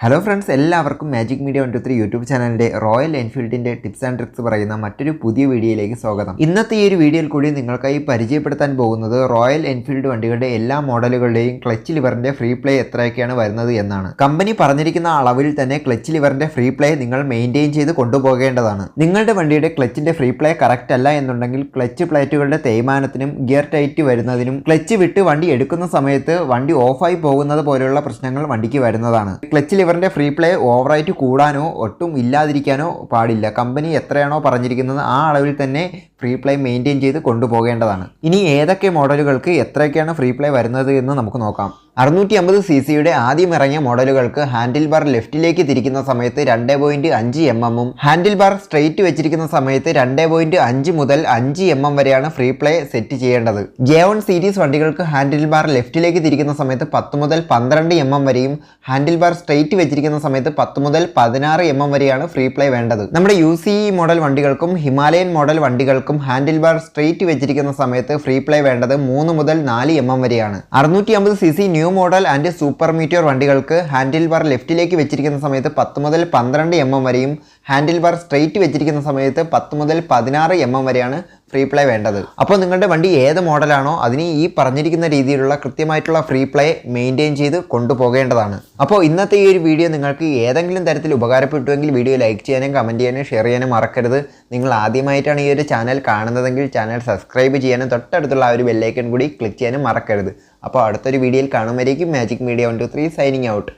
Hello friends, എല്ലാവർക്കും magic media 123 YouTube ചാനലിൻ്റെ royal എൻഫീൽഡിൻ്റെ tips and tricks പറയുന്ന മറ്റൊരു പുതിയ വീഡിയോയിലേക്ക് സ്വാഗതം. ഇന്നത്തെ ഈ ഒരു വീഡിയോയിൽ കൂടി നിങ്ങൾക്കായി പരിചയപ്പെടുത്താൻ പോകുന്നത് റോയൽ എൻഫീൽഡ് വണ്ടികളുടെ എല്ലാ മോഡലുകളുടെയും ക്ലച്ച് ലിവറിൻ്റെ ഫ്രീ പ്ലേ എത്രയൊക്കെയാണ് വരുന്നത് എന്നാണ്. കമ്പനി പറഞ്ഞിരിക്കുന്ന അളവിൽ തന്നെ ക്ലച്ച് ലിവറിൻ്റെ ഫ്രീ പ്ലേ നിങ്ങൾ മെയിൻറ്റെയിൻ ചെയ്ത് കൊണ്ടുപോകേണ്ടതാണ്. നിങ്ങളുടെ വണ്ടിയുടെ ക്ലച്ചിൻ്റെ ഫ്രീ പ്ലേ കറക്റ്റ് അല്ല എന്നുണ്ടെങ്കിൽ ക്ലച്ച് പ്ലേറ്റുകളുടെ തേയ്മാനത്തിനും ഗിയർ ടൈറ്റ് വരുന്നതിനും ക്ലച്ച് വിട്ട് വണ്ടി എടുക്കുന്ന സമയത്ത് വണ്ടി ഓഫായി പോകുന്നത് പോലെയുള്ള പ്രശ്നങ്ങൾ വണ്ടിക്ക് വരുന്നതാണ്. ക്ലച്ച് ലിവറിൻ്റെ ഫ്രീ പ്ലേ ഓവറായിട്ട് കൂടാനോ ഒട്ടും ഇല്ലാതിരിക്കാനോ പാടില്ല. കമ്പനി എത്രയാണോ പറഞ്ഞിരിക്കുന്നത് ആ അളവിൽ തന്നെ ഫ്രീ പ്ലേ മെയിൻറ്റെയിൻ ചെയ്ത് കൊണ്ടുപോകേണ്ടതാണ്. ഇനി ഏതൊക്കെ മോഡലുകൾക്ക് എത്രയൊക്കെയാണ് ഫ്രീ പ്ലേ വരുന്നത് എന്ന് നമുക്ക് നോക്കാം. 650 cc ആദ്യം ഇറങ്ങിയ മോഡലുകൾക്ക് ഹാൻഡിൽ ബാർ ലെഫ്റ്റിലേക്ക് തിരിക്കുന്ന സമയത്ത് 2.5 mm ഹാൻഡിൽ ബാർ സ്ട്രെയിറ്റ് വെച്ചിരിക്കുന്ന സമയത്ത് 2.5 മുതൽ 5 mm വരെയാണ് ഫ്രീ പ്ലേ സെറ്റ് ചെയ്യേണ്ടത്. J1 സീരീസ് വണ്ടികൾക്ക് ഹാൻഡിൽ ബാർ ലെഫ്റ്റിലേക്ക് തിരിക്കുന്ന സമയത്ത് 10 മുതൽ 12 mm വരെയും ഹാൻഡിൽ ബാർ സ്ട്രെയിറ്റ് വെച്ചിരിക്കുന്ന സമയത്ത് 10 മുതൽ 16 mm വരെയാണ് ഫ്രീ പ്ലേ വേണ്ടത്. നമ്മുടെ UCE മോഡൽ വണ്ടികൾക്കും ഹിമാലയൻ മോഡൽ വണ്ടികൾക്കും ഹാൻഡിൽ ബാർ സ്ട്രെയിറ്റ് വെച്ചിരിക്കുന്ന സമയത്ത് ഫ്രീ പ്ലേ വേണ്ടത് 3 മുതൽ 4 mm വരെയാണ്. 650 cc new model and Super Meteor വണ്ടികൾക്ക് ഹാൻഡിൽ ബാർ ലെഫ്റ്റിലേക്ക് വെച്ചിരിക്കുന്ന സമയത്ത് 10 മുതൽ 12 mm വരെയും ഹാൻഡിൽ ബാർ സ്ട്രെയിറ്റ് വെച്ചിരിക്കുന്ന സമയത്ത് 10 മുതൽ 16 mm വരെയാണ് ഫ്രീ പ്ലേ വേണ്ടത്. അപ്പോൾ നിങ്ങളുടെ വണ്ടി ഏത് മോഡലാണോ അതിന് ഈ പറഞ്ഞിരിക്കുന്ന രീതിയിലുള്ള കൃത്യമായിട്ടുള്ള ഫ്രീ പ്ലേ മെയിൻറ്റെയിൻ ചെയ്ത് കൊണ്ടുപോകേണ്ടതാണ്. അപ്പോൾ ഇന്നത്തെ ഈ ഒരു വീഡിയോ നിങ്ങൾക്ക് ഏതെങ്കിലും തരത്തിൽ ഉപകാരപ്പെട്ടുവെങ്കിൽ വീഡിയോ ലൈക്ക് ചെയ്യാനും കമൻറ്റ് ചെയ്യാനും ഷെയർ ചെയ്യാനും മറക്കരുത്. നിങ്ങൾ ആദ്യമായിട്ടാണ് ഈ ഒരു ചാനൽ കാണുന്നതെങ്കിൽ ചാനൽ സബ്സ്ക്രൈബ് ചെയ്യാനും തൊട്ടടുത്തുള്ള ആ ഒരു ബെല്ലൈക്കൺ കൂടി ക്ലിക്ക് ചെയ്യാനും മറക്കരുത്. അപ്പോൾ അടുത്തൊരു വീഡിയോയിൽ കാണുമ്പോഴേക്കും മാജിക് മീഡിയ 123 സൈനിങ് ഔട്ട്.